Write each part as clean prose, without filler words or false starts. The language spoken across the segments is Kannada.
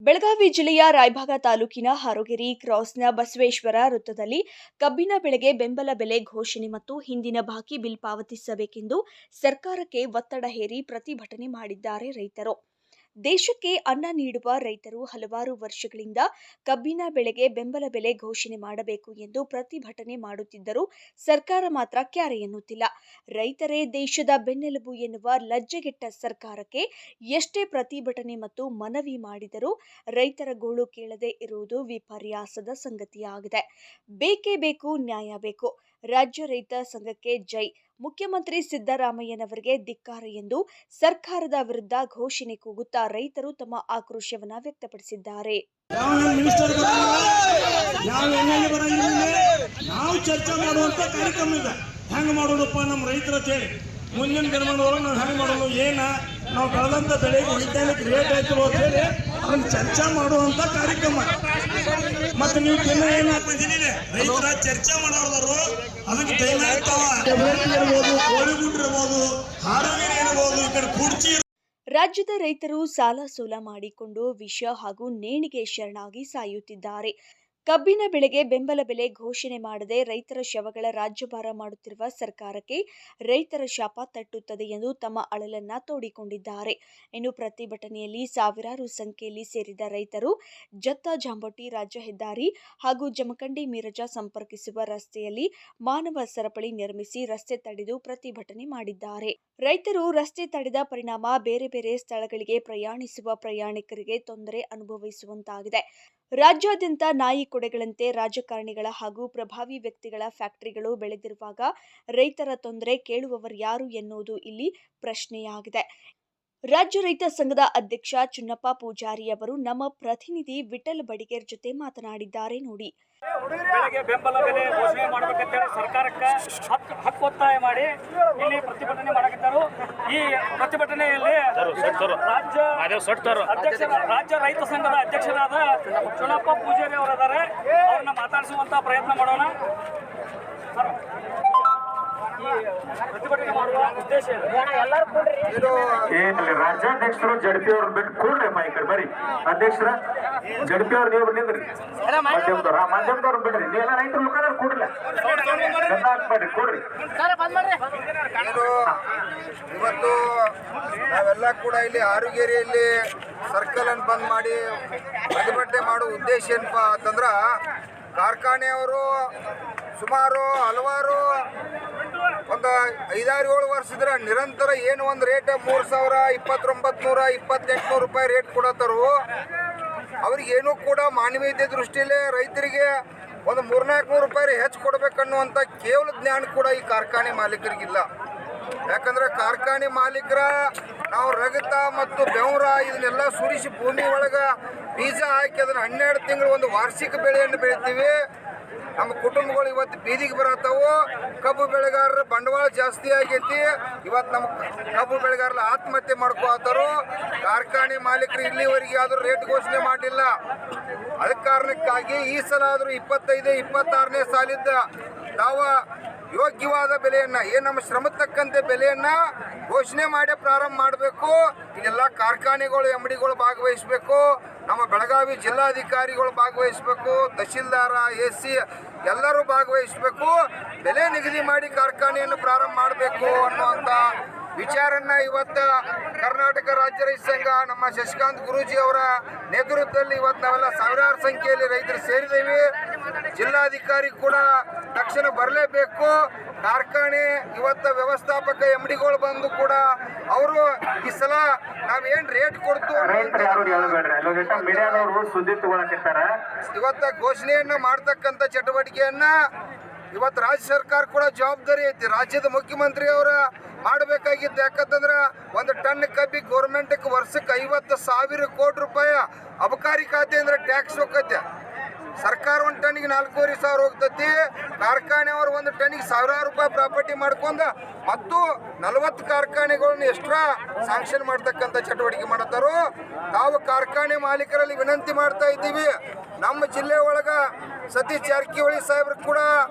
ಬೆಳಗಾವಿ ಜಿಲ್ಲೆಯ ರಾಯಭಾಗ ತಾಲೂಕಿನ ಹಾರೋಗಿರಿ ಕ್ರಾಸ್ನ ಬಸವೇಶ್ವರ ವೃತ್ತದಲ್ಲಿ ಕಬ್ಬಿನ ಬೆಳೆಗೆ ಬೆಂಬಲ ಬೆಲೆ ಘೋಷಣೆ ಮತ್ತು ಹಿಂದಿನ ಬಾಕಿ ಬಿಲ್ ಪಾವತಿಸಬೇಕೆಂದು ಸರ್ಕಾರಕ್ಕೆ ಒತ್ತಡ ಹೇರಿ ಪ್ರತಿಭಟನೆ ಮಾಡಿದ್ದಾರೆ ರೈತರು. ದೇಶಕ್ಕೆ ಅನ್ನ ನೀಡುವ ರೈತರು ಹಲವಾರು ವರ್ಷಗಳಿಂದ ಕಬ್ಬಿನ ಬೆಳೆಗೆ ಬೆಂಬಲ ಬೆಲೆ ಘೋಷಣೆ ಮಾಡಬೇಕು ಎಂದು ಪ್ರತಿಭಟನೆ ಮಾಡುತ್ತಿದ್ದರೂ ಸರ್ಕಾರ ಮಾತ್ರ ಕ್ಯಾರೆ ಎನ್ನುತ್ತಿಲ್ಲ. ರೈತರೇ ದೇಶದ ಬೆನ್ನೆಲುಬು ಎನ್ನುವ ಲಜ್ಜೆಗೆಟ್ಟ ಸರ್ಕಾರಕ್ಕೆ ಎಷ್ಟೇ ಪ್ರತಿಭಟನೆ ಮತ್ತು ಮನವಿ ಮಾಡಿದರೂ ರೈತರ ಗೋಳು ಕೇಳದೆ ಇರುವುದು ವಿಪರ್ಯಾಸದ ಸಂಗತಿಯಾಗಿದೆ. ಬೇಕೇ ಬೇಕು, ನ್ಯಾಯ ಬೇಕು. ರಾಜ್ಯ ರೈತ ಸಂಘಕ್ಕೆ ಜೈ. ಮುಖ್ಯಮಂತ್ರಿ ಸಿದ್ದರಾಮಯ್ಯನವರಿಗೆ ಧಿಕ್ಕಾರ ಎಂದು ಸರ್ಕಾರದ ವಿರುದ್ಧ ಘೋಷಣೆ ಕೂಗುತ್ತಾ ರೈತರು ತಮ್ಮ ಆಕ್ರೋಶವನ್ನು ವ್ಯಕ್ತಪಡಿಸಿದ್ದಾರೆ. ನಾವು ಚರ್ಚೆ ಮಾಡುವಂತ ಕಾರ್ಯಕ್ರಮ ಇದೆ. ಹೆಂಗ್ ಮಾಡೋಣಪ್ಪ ನಮ್ಮ ರೈತರ ಹೇಳಿ ಮುಂದಿನ ದಿನಮಾನದೊಳಗೆ ನಾವು ಹೆಂಗ್ ಮಾಡೋಣ, ಏನ ನಾವು ಬೆಳೆದಂತ ಬೆಳೆಗೆ ವೈಜ್ಞಾನಿಕ ರೇಟ್ ಆಯ್ತು ಅಂತ ಹೇಳಿ ಅದನ್ನ ಚರ್ಚೆ ಮಾಡುವಂತ ಕಾರ್ಯಕ್ರಮ. ಮತ್ತೆ ನೀವು ದಿನ ಏನಾಗ್ತಿದ್ದೀರಿ, ರೈತರ ಚರ್ಚೆ ಮಾಡೋರು ಅದಕ್ಕೆ ಟೈಮ್ ಆಗ್ತಾವ. ಇರ್ಬೋದು, ಕೋಳಿಗುಡ್ ಇರ್ಬೋದು, ಹಾರೋಗಿರಿ ಇರ್ಬೋದು, ಈ ಕಡೆ ಕುರ್ಚಿ. ರಾಜ್ಯದ ರೈತರು ಸಾಲ ಸೋಲ ಮಾಡಿಕೊಂಡು ವಿಷ ಹಾಗೂ ನೇಣಿಗೆ ಶರಣಾಗಿ ಸಾಯುತ್ತಿದ್ದಾರೆ. ಕಬ್ಬಿನ ಬೆಳೆಗೆ ಬೆಂಬಲ ಬೆಲೆ ಘೋಷಣೆ ಮಾಡದೆ ರೈತರ ಶವಗಳ ರಾಜ್ಯಭಾರ ಮಾಡುತ್ತಿರುವ ಸರ್ಕಾರಕ್ಕೆ ರೈತರ ಶಾಪ ತಟ್ಟುತ್ತದೆ ಎಂದು ತಮ್ಮ ಅಳಲನ್ನ ತೋಡಿಕೊಂಡಿದ್ದಾರೆ. ಇನ್ನು ಪ್ರತಿಭಟನೆಯಲ್ಲಿ ಸಾವಿರಾರು ಸಂಖ್ಯೆಯಲ್ಲಿ ಸೇರಿದ ರೈತರು ಜತ್ತ ಜಾಂಬೋಟಿ ರಾಜ್ಯ ಹೆದ್ದಾರಿ ಹಾಗೂ ಜಮಖಂಡಿ ಮೀರಜ ಸಂಪರ್ಕಿಸುವ ರಸ್ತೆಯಲ್ಲಿ ಮಾನವ ಸರಪಳಿ ನಿರ್ಮಿಸಿ ರಸ್ತೆ ತಡೆದು ಪ್ರತಿಭಟನೆ ಮಾಡಿದ್ದಾರೆ. ರೈತರು ರಸ್ತೆ ತಡೆದ ಪರಿಣಾಮ ಬೇರೆ ಬೇರೆ ಸ್ಥಳಗಳಿಗೆ ಪ್ರಯಾಣಿಸುವ ಪ್ರಯಾಣಿಕರಿಗೆ ತೊಂದರೆ ಅನುಭವಿಸುವಂತಾಗಿದೆ. ರಾಜ್ಯಾದ್ಯಂತ ನಾಯಿ ಕೊಡೆಗಳಂತೆ ರಾಜಕಾರಣಿಗಳ ಹಾಗೂ ಪ್ರಭಾವಿ ವ್ಯಕ್ತಿಗಳ ಫ್ಯಾಕ್ಟರಿಗಳು ಬೆಳೆದಿರುವಾಗ ರೈತರ ತೊಂದರೆ ಕೇಳುವವರ್ಯಾರು ಎನ್ನುವುದು ಇಲ್ಲಿ ಪ್ರಶ್ನೆಯಾಗಿದೆ. ರಾಜ್ಯ ರೈತ ಸಂಘದ ಅಧ್ಯಕ್ಷ ಚುನ್ನಪ್ಪ ಪೂಜಾರಿ ಅವರು ನಮ್ಮ ಪ್ರತಿನಿಧಿ ವಿಠಲ್ ಬಡಿಗೇರ್ ಜೊತೆ ಮಾತನಾಡಿದ್ದಾರೆ. ನೋಡಿ. ಬೆಳೆಗೆ ಬೆಂಬಲ ಬೆಲೆ ಘೋಷಣೆ ಮಾಡಬೇಕಂತೇಳಿ ಸರ್ಕಾರಕ್ಕೆ ಹಕ್ಕೊತ್ತಾಯ ಮಾಡಿ ಇಲ್ಲಿ ಪ್ರತಿಭಟನೆ ಮಾಡಕತ್ತಾರು. ಈ ಪ್ರತಿಭಟನೆಯಲ್ಲಿ ರಾಜ್ಯ ರೈತ ಸಂಘದ ಅಧ್ಯಕ್ಷರಾದ ಚುನ್ನಪ್ಪ ಪೂಜಾರಿ ಅವರಿದ್ದಾರೆ. ಅವ್ರನ್ನ ಮಾತಾಡಿಸುವಂತ ಪ್ರಯತ್ನ ಮಾಡೋಣ. ಪ್ರತಿಭಟನೆ ಮಾಡುವ ಉದ್ದೇಶ ಏನಿಲ್ಲ, ರಾಜ್ಯಾಧ್ಯಕ್ಷರು ಜಡ್ಪಿ ಅವ್ರು ಬಿಟ್ಟು ಕೂಡ್ರಿ ಮೈಕರ್ ಬರೀ ಅಧ್ಯಕ್ಷರ ಜಡ್ಪಿ ಅವ್ರು ನೀವು ನಿಂದ್ರಿ, ಮಾಧ್ಯಮದವ್ರು ಬಿಡ್ರಿ, ನೀವೆಲ್ಲ ರೈತರ ಮುಖಾಂತರ ಕೂಡ್ಲ ಹಾಕ್ಬೇಡ್ರಿ, ಕೂಡ್ರಿ. ಇವತ್ತು ನಾವೆಲ್ಲ ಕೂಡ ಇಲ್ಲಿ ಹಾರೋಗಿರಿಯಲ್ಲಿ ಸರ್ಕಲ್ ಅನ್ನು ಬಂದ್ ಮಾಡಿ ಪ್ರತಿಭಟನೆ ಮಾಡುವ ಉದ್ದೇಶ ಏನಪ್ಪಾ ಅಂತಂದ್ರ, ಕಾರ್ಖಾನೆಯವರು ಸುಮಾರು ಹಲವಾರು ಒಂದು 5-7 ವರ್ಷದ ನಿರಂತರ ಏನು ಒಂದು ರೇಟ್ 3,000, 2,900, 2,800 ರೂಪಾಯಿ ರೇಟ್ ಕೊಡತ್ತಾರು. ಅವ್ರಿಗೇನು ಕೂಡ ಮಾನವೀಯತೆ ದೃಷ್ಟಿಯಲ್ಲಿ ರೈತರಿಗೆ ಒಂದು 300-400 ರೂಪಾಯಿ ಹೆಚ್ಚು ಕೊಡಬೇಕನ್ನುವಂಥ ಕೇವಲ ಜ್ಞಾನ ಕೂಡ ಈ ಕಾರ್ಖಾನೆ ಮಾಲೀಕರಿಗಿಲ್ಲ. ಯಾಕಂದ್ರೆ ಕಾರ್ಖಾನೆ ಮಾಲೀಕರ ನಾವು ರಗತ ಮತ್ತು ಬೆವರ ಇದನ್ನೆಲ್ಲ ಸುರಿಸಿ ಭೂಮಿ ಒಳಗೆ ಬೀಜ ಹಾಕಿ ಅದನ್ನು 12 ತಿಂಗಳು ಒಂದು ವಾರ್ಷಿಕ ಬೆಳೆಯನ್ನು ಬೆಳಿತೀವಿ. ನಮ್ಮ ಕುಟುಂಬಗಳು ಇವತ್ತು ಬೀದಿಗೆ ಬರತ್ತವು. ಕಬ್ಬು ಬೆಳೆಗಾರರ ಬಂಡವಾಳ ಜಾಸ್ತಿ ಆಗೈತಿ. ಇವತ್ತು ನಮ್ಮ ಕಬ್ಬು ಬೆಳೆಗಾರರ ಆತ್ಮಹತ್ಯೆ ಮಾಡ್ಕೋತಾರು. ಕಾರ್ಖಾನೆ ಮಾಲೀಕರು ಇಲ್ಲಿವರೆಗೆ ಆದರೂ ರೇಟ್ ಘೋಷಣೆ ಮಾಡಿಲ್ಲ. ಅದಕ್ಕೆ ಕಾರಣಕ್ಕಾಗಿ ಈ ಸಲ ಆದರೂ 25-26ನೇ ಸಾಲಿದ್ದ ತಾವು ಯೋಗ್ಯವಾದ ಬೆಲೆಯನ್ನು, ಏನು ನಮ್ಮ ಶ್ರಮ ತಕ್ಕಂತೆ ಬೆಲೆಯನ್ನು ಘೋಷಣೆ ಮಾಡಿ ಪ್ರಾರಂಭ ಮಾಡಬೇಕು. ಇದೆಲ್ಲ ಕಾರ್ಖಾನೆಗಳು ಎಂಡಿಗಳು ಭಾಗವಹಿಸಬೇಕು. ನಮ್ಮ ಬೆಳಗಾವಿ ಜಿಲ್ಲಾಧಿಕಾರಿಗಳು ಭಾಗವಹಿಸಬೇಕು. ತಹಶೀಲ್ದಾರ, AC ಎಲ್ಲರೂ ಭಾಗವಹಿಸಬೇಕು. ಬೆಲೆ ನಿಗದಿ ಮಾಡಿ ಕಾರ್ಖಾನೆಯನ್ನು ಪ್ರಾರಂಭ ಮಾಡಬೇಕು ಅನ್ನುವಂಥ ವಿಚಾರನ್ನ ಇವತ್ತು ಕರ್ನಾಟಕ ರಾಜ್ಯ ರೈತ ಸಂಘ ನಮ್ಮ ಶಶಿಕಾಂತ್ ಗುರೂಜಿ ಅವರ ನೇತೃತ್ವದಲ್ಲಿ ಇವತ್ತು ನಾವೆಲ್ಲ ಸಾವಿರಾರು ಸಂಖ್ಯೆಯಲ್ಲಿ ರೈತರು ಸೇರಿದ್ದೇವೆ. ಜಿಲ್ಲಾಧಿಕಾರಿ ಕೂಡ ತಕ್ಷಣ ಬರಲೇಬೇಕು. ಕಾರ್ಖಾನೆ ಇವತ್ತು ವ್ಯವಸ್ಥಾಪಕ MDಗಳು ಬಂದು ಕೂಡ ಅವರು ಈ ಸಲ ನಾವೇನ್ ರೇಟ್ ಕೊಡ್ತು ಇವತ್ತ ಘೋಷಣೆಯನ್ನ ಮಾಡ್ತಕ್ಕಂಥ ಚಟುವಟಿಕೆಯನ್ನ ಇವತ್ತು ರಾಜ್ಯ ಸರ್ಕಾರ ಕೂಡ ಜವಾಬ್ದಾರಿ ಐತಿ. ರಾಜ್ಯದ ಮುಖ್ಯಮಂತ್ರಿ ಅವರ ಮಾಡಬೇಕಾಗಿತ್ತು. ಯಾಕಂತಂದ್ರೆ ಒಂದು ಟನ್ ಕಬ್ಬಿ ಗೌರ್ಮೆಂಟ್ಗೆ ವರ್ಷಕ್ಕೆ 50,000 ಕೋಟಿ ರೂಪಾಯಿ ಅಬಕಾರಿ ಖಾತೆ ಅಂದ್ರೆ ಟ್ಯಾಕ್ಸ್ ಹೋಗತ್ತೆ. ಸರ್ಕಾರ ಒಂದು ಟನ್ನಿಗೆ 4,500 ಹೋಗ್ತತಿ. ಕಾರ್ಖಾನೆಯವರು ಒಂದು ಟನ್ನಿಗೆ 1,000 ರೂಪಾಯಿ ಪ್ರಾಪರ್ಟಿ ಮಾಡ್ಕೊಂಡು ಮತ್ತು 40 ಕಾರ್ಖಾನೆಗಳನ್ನ ಎಕ್ಸ್ಟ್ರಾ ಸ್ಯಾಂಕ್ಷನ್ ಮಾಡ್ತಕ್ಕಂಥ ಚಟುವಟಿಕೆ ಮಾಡತ್ತಾರು. ತಾವು ಕಾರ್ಖಾನೆ ಮಾಲೀಕರಲ್ಲಿ ವಿನಂತಿ ಮಾಡ್ತಾ ಇದ್ದೀವಿ. ನಮ್ಮ ಜಿಲ್ಲೆ ಒಳಗ ಸತೀಶ್ ಜಾರಕಿಹೊಳಿ ಸಾಹೇಬ್ರು ಕೂಡ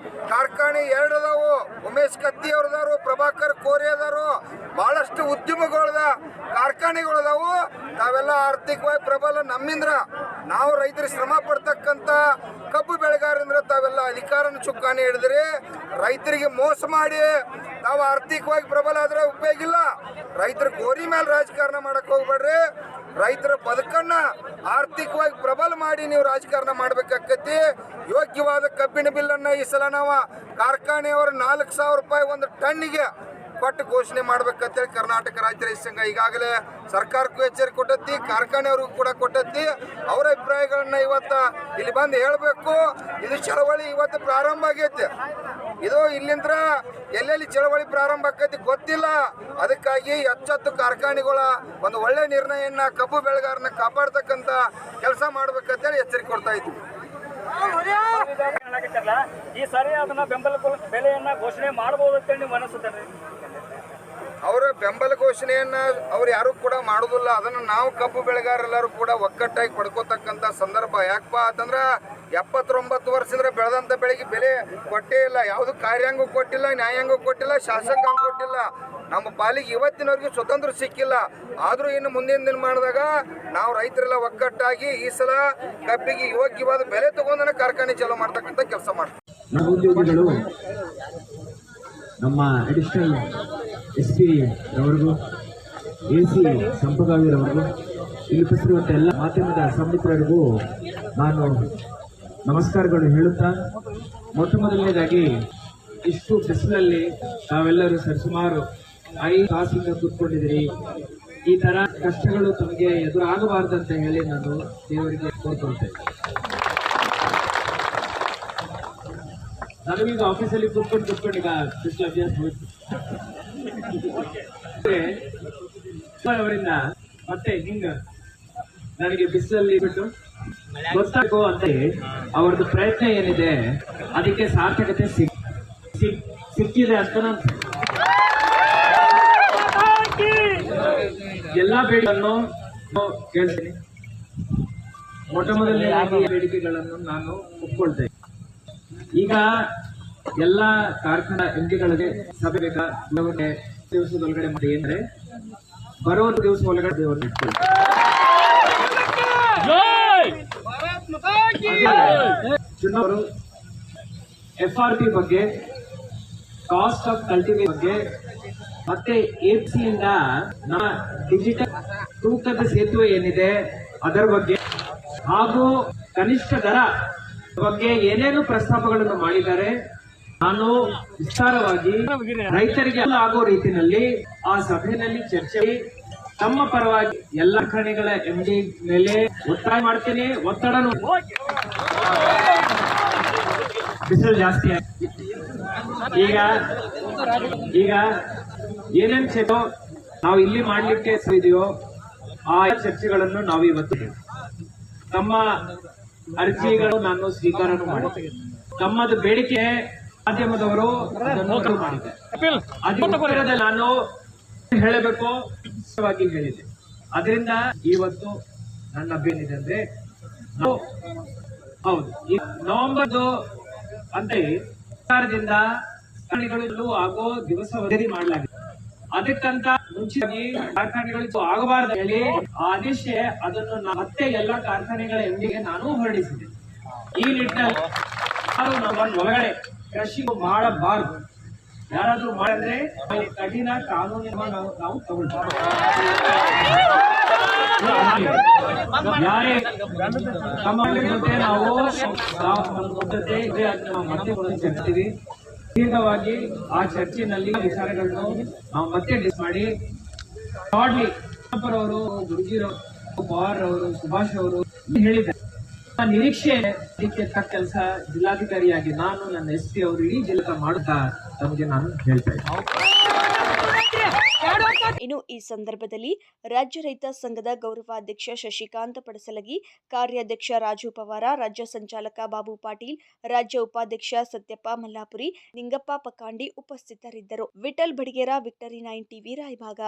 ಕಾರ್ಖಾನೆ 2 ಅದಾವು. ಉಮೇಶ್ ಕತ್ತಿ ಅವ್ರದಾರು, ಪ್ರಭಾಕರ್ ಕೋರೆ ಅದಾರು. ಬಹಳಷ್ಟು ಉದ್ಯಮಗಳದ ಕಾರ್ಖಾನೆಗಳದಾವು. ತಾವೆಲ್ಲ ಆರ್ಥಿಕವಾಗಿ ಪ್ರಬಲ ನಮ್ಮಿಂದ್ರ ನಾವು ರೈತರು ಶ್ರಮ ಪಡ್ತಕ್ಕಂಥ ಕಬ್ಬು ಬೆಳೆಗಾರರಿಂದ ತಾವೆಲ್ಲ ಅಧಿಕಾರನ ಚುಕ್ಕಾಣಿ ಹಿಡಿದ್ರಿ ರೈತರಿಗೆ ಮೋಸ ಮಾಡಿ ನಾವು ಆರ್ಥಿಕವಾಗಿ ಪ್ರಬಲ ಆದ್ರೆ ಉಪಯೋಗ ಇಲ್ಲ. ರೈತರ ಗೋರಿ ಮೇಲೆ ರಾಜಕಾರಣ ಮಾಡಕ್ ಹೋಗ್ಬೇಡ್ರಿ. ರೈತರ ಬದುಕನ್ನ ಆರ್ಥಿಕವಾಗಿ ಪ್ರಬಲ ಮಾಡಿ ನೀವು ರಾಜಕಾರಣ ಮಾಡ್ಬೇಕಾಕತಿ. ಯೋಗ್ಯವಾದ ಕಬ್ಬಿನ ಬಿಲ್ಲನ್ನ ಈ ಸಲ ನಾವು ಕಾರ್ಖಾನೆಯವರು 4,000 ರೂಪಾಯಿ ಒಂದು ಟನ್ನಿಗೆ ಕೊಟ್ಟು ಘೋಷಣೆ ಮಾಡ್ಬೇಕಂತೇಳಿ ಕರ್ನಾಟಕ ರಾಜ್ಯ ರೈತ ಸಂಘ ಈಗಾಗಲೇ ಸರ್ಕಾರಕ್ಕೂ ಎಚ್ಚರಿಕೆ ಕೊಟ್ಟತಿ, ಕಾರ್ಖಾನೆಯವ್ರಿಗೂ ಕೂಡ ಕೊಟ್ಟತಿ. ಅವರ ಅಭಿಪ್ರಾಯಗಳನ್ನ ಇವತ್ತು ಇಲ್ಲಿ ಬಂದು ಹೇಳಬೇಕು. ಇದು ಚಳವಳಿ ಇವತ್ತು ಪ್ರಾರಂಭ ಆಗೈತೆ. ಇದು ಇಲ್ಲಿಂದ ಎಲ್ಲೆಲ್ಲಿ ಚಳವಳಿ ಪ್ರಾರಂಭ ಆಕೈತಿ ಗೊತ್ತಿಲ್ಲ. ಅದಕ್ಕಾಗಿ ಎಚ್ಚೆತ್ತು ಕಾರ್ಖಾನೆಗಳ ಒಂದು ಒಳ್ಳೆ ನಿರ್ಣಯನ್ನ ಕಬ್ಬು ಬೆಳೆಗಾರನ ಕಾಪಾಡ್ತಕ್ಕಂಥ ಕೆಲಸ ಮಾಡ್ಬೇಕಂತೇಳಿ ಎಚ್ಚರಿಕೆ ಕೊಡ್ತಾ ಇದ್ವಿ. ಈ ಸಾರಿ ಅದನ್ನ ಬೆಂಬಲ ಬೆಲೆಯನ್ನ ಘೋಷಣೆ ಮಾಡಬಹುದು ಅಂತೇಳಿ ನೀವು ಅನಿಸುತ್ತೆ? ಅವರ ಬೆಂಬಲ ಘೋಷಣೆಯನ್ನ ಅವ್ರು ಯಾರು ಕೂಡ ಮಾಡೋದಿಲ್ಲ. ಅದನ್ನು ನಾವು ಕಬ್ಬು ಬೆಳೆಗಾರರೆಲ್ಲರೂ ಕೂಡ ಒಕ್ಕಟ್ಟಾಗಿ ಪಡ್ಕೋತಕ್ಕಂಥ ಸಂದರ್ಭ. ಯಾಕಪ್ಪ ಅಂತಂದ್ರೆ 79 ವರ್ಷದಿಂದ ಬೆಳೆದಂಥ ಬೆಳೆಗೆ ಬೆಲೆ ಕೊಟ್ಟೇ ಇಲ್ಲ. ಯಾವುದು ಕಾರ್ಯಾಂಗ ಕೊಟ್ಟಿಲ್ಲ, ನ್ಯಾಯಾಂಗ ಕೊಟ್ಟಿಲ್ಲ, ಶಾಸಕಾಂಗ ಕೊಟ್ಟಿಲ್ಲ. ನಮ್ಮ ಪಾಲಿಗೆ ಇವತ್ತಿನವರೆಗೂ ಸ್ವತಂತ್ರ ಸಿಕ್ಕಿಲ್ಲ. ಆದರೂ ಇನ್ನು ಮುಂದಿನ ದಿನಮಾನದಾಗ ನಾವು ರೈತರೆಲ್ಲ ಒಕ್ಕಟ್ಟಾಗಿ ಈ ಸಲ ಕಬ್ಬಿಗೆ ಯೋಗ್ಯವಾದ ಬೆಲೆ ತಗೊಂಡನ ಕಾರ್ಖಾನೆ ಚಾಲೂ ಮಾಡ್ತಕ್ಕಂಥ ಕೆಲಸ ಮಾಡ್ತೀವಿ. ನವೋದ್ಯೋಗಿಗಳು ನಮ್ಮ ಅಡಿಷನಲ್ SP ರವರಿಗೂ AC ಸಂಪಗಾವಿರವರಿಗೂ ಇಲ್ಲಿ ಉಪಸ್ಥಿತಿರುವಂಥ ಎಲ್ಲ ಮಾಧ್ಯಮದ ಸಂಮಿತ್ರರಿಗೂ ನಾನು ನಮಸ್ಕಾರಗಳು ಹೇಳುತ್ತಾ, ಮೊಟ್ಟ ಮೊದಲನೇದಾಗಿ ಇಷ್ಟು ಬಿಸಿಲಲ್ಲಿ ತಾವೆಲ್ಲರೂ ಸರಿಸುಮಾರು 5 ತಾಸಿಂದ ಕೂತ್ಕೊಂಡಿದ್ದೀರಿ. ಈ ತರ ಕಷ್ಟಗಳು ತಮಗೆ ಎದುರಾಗಬಾರ್ದಂತ ಹೇಳಿ ನಾನು ದೇವರಿಗೆ ಕೋರ್ಕೊಳ್ತೇನೆ. ನನಗೀಗ ಆಫೀಸಲ್ಲಿ ಕೂತ್ಕೊಂಡು ಈಗ ಬಿಸಿಲು ಅಭ್ಯಾಸ ಹೋಯ್ತು. ಅವರಿಂದ ಮತ್ತೆ ಹಿಂಗ ನನಗೆ ಬಿಸಿಲಲ್ಲಿ ಬಿಟ್ಟು ಗೊತ್ತಾಗೋ ಅಂತ ಅವರದ್ದು ಪ್ರಯತ್ನ ಏನಿದೆ ಅದಕ್ಕೆ ಸಾರ್ಥಕತೆ ಸಿಕ್ಕಿದೆ ಅಂತ ನಾನು ಎಲ್ಲಾ ಬೇಡಿಕೆಗಳನ್ನು ಕೇಳ್ತೀನಿ. ಮೊಟ್ಟ ಮೊದಲನೇ ಬೇಡಿಕೆಗಳನ್ನು ನಾನು ಒಪ್ಕೊಳ್ತೇನೆ. ಈಗ ಎಲ್ಲ ಕಾರ್ಖಾನಾ MDಗಳಿಗೆ ಸಭೆ ಬೇಕಾ ದಿವಸದೊಳಗಡೆ ಮಾಡಿ ಅಂದ್ರೆ ಬರೋ ದಿವಸ ಒಳಗಡೆ ದೇವರು ಚುನಾವರು FRP ಬಗ್ಗೆ, ಕಾಸ್ಟ್ ಆಫ್ ಕಲ್ಟಿವೇಟ್ ಬಗ್ಗೆ, ಮತ್ತೆ APC ಇಂದ ನಮ್ಮ ಡಿಜಿಟಲ್ ತೂಕದ ಸೇತುವೆ ಏನಿದೆ ಅದರ ಬಗ್ಗೆ ಹಾಗೂ ಕನಿಷ್ಠ ದರ ಬಗ್ಗೆ ಏನೇನು ಪ್ರಸ್ತಾಪಗಳನ್ನು ಮಾಡಿದ್ದಾರೆ. ನಾನು ವಿಸ್ತಾರವಾಗಿ ರೈತರಿಗೆ ಆಗೋ ರೀತಿಯಲ್ಲಿ ಆ ಸಭೆಯಲ್ಲಿ ಚರ್ಚೆ ತಮ್ಮ ಪರವಾಗಿ ಎಲ್ಲ ಕಾರ್ಖಾನೆಗಳ MD ಮೇಲೆ ಒತ್ತಾಯ ಮಾಡ್ತೀನಿ. ಒತ್ತಡನು ಬಿಸಿಲು ಜಾಸ್ತಿ ಆಗಿದೆ. ಈಗ ಏನೇನು ಚರ್ಚೆ ನಾವು ಇಲ್ಲಿ ಮಾಡ್ಲಿಕ್ಕೆ ಇದೆಯೋ ಆ ಚರ್ಚೆಗಳನ್ನು ನಾವು ಇವತ್ತು ತಮ್ಮ ಅರ್ಜಿಗಳು ನಾನು ಸ್ವೀಕಾರನು ಮಾಡಿದ್ದೇನೆ. ತಮ್ಮದು ಬೇಡಿಕೆ ಮಾಧ್ಯಮದವರು ಮಾಡಿದ್ದಾರೆ. ನಾನು ಹೇಳಬೇಕು ಹೇಳಿದೆ. ಅದರಿಂದ ಇವತ್ತು ನನ್ನ ಅಭ್ಯರ್ಥಿ ಅಂದ್ರೆ ಹೌದು ಈ ನವೆಂಬರ್ ಅಂತ ಸರ್ಕಾರದಿಂದ ಆಗೋ ದಿವಸ ವರದಿ ಮಾಡಲಾಗಿದೆ. ಅದಕ್ಕಂತ ಮುಂಚೆಯಾಗಿ ಕಾರ್ಖಾನೆಗಳು ಆಗಬಾರದು ಹೇಳಿ ಆದೇಶ ಅದನ್ನು ಮತ್ತೆ ಎಲ್ಲ ಕಾರ್ಖಾನೆಗಳ MDಗೆ ನಾನು ಹೊರಡಿಸಿದೆ. ಈ ನಿಟ್ಟಿನಲ್ಲಿ ಒಳಗಡೆ ಕೃಷಿ ಮಾಡಬಾರದು. ಯಾರಾದ್ರೂ ಮಾಡಿದ್ರೆ ಕಠಿಣ ಕಾನೂನು ನಾವು ತಗೊಳ್ತೇವೆ. ಯಾರೇ ನಾವು ಮತ್ತೆ ಚರ್ಚಿಸ್ತೀವಿ. ದೀರ್ಘವಾಗಿ ಆ ಚರ್ಚೆನಲ್ಲಿ ವಿಚಾರಗಳನ್ನು ನಾವು ಮತ್ತೆ ಡಿಸ್ ಮಾಡಿ ನೋಡ್ಲಿ. ಅವರು ಗುರುಜಿರವರು, ಪವಾರ್ ಅವರು, ಸುಭಾಷ್ ಅವರು ಹೇಳಿದ್ದಾರೆ. ನಿರೀಕ್ಷೆ ಇದಕ್ಕೆ ತಕ್ಕ ಕೆಲಸ ಜಿಲ್ಲಾಧಿಕಾರಿಯಾಗಿ ನಾನು ನನ್ನ SP ಅವರು ಇಡೀ ಜಿಲ್ಲಾ ಮಾಡುತ್ತಾ ತಮಗೆ ನಾನು ಹೇಳ್ತಾ ಇದ್ದೀನಿ. ಇನ್ನು ಈ ಸಂದರ್ಭದಲ್ಲಿ ರಾಜ್ಯ ರೈತ ಸಂಘದ ಗೌರವಾಧ್ಯಕ್ಷ ಶಶಿಕಾಂತ್ ಪಡಸಲಗಿ, ಕಾರ್ಯಾಧ್ಯಕ್ಷ ರಾಜು ಪವಾರ, ರಾಜ್ಯ ಸಂಚಾಲಕ ಬಾಬು ಪಾಟೀಲ್, ರಾಜ್ಯ ಉಪಾಧ್ಯಕ್ಷ ಸತ್ಯಪ್ಪ ಮಲ್ಲಾಪುರಿ, ನಿಂಗಪ್ಪ ಪಕಾಂಡಿ ಉಪಸ್ಥಿತರಿದ್ದರು. Vithal Badigera, victory 9 TV Raybag.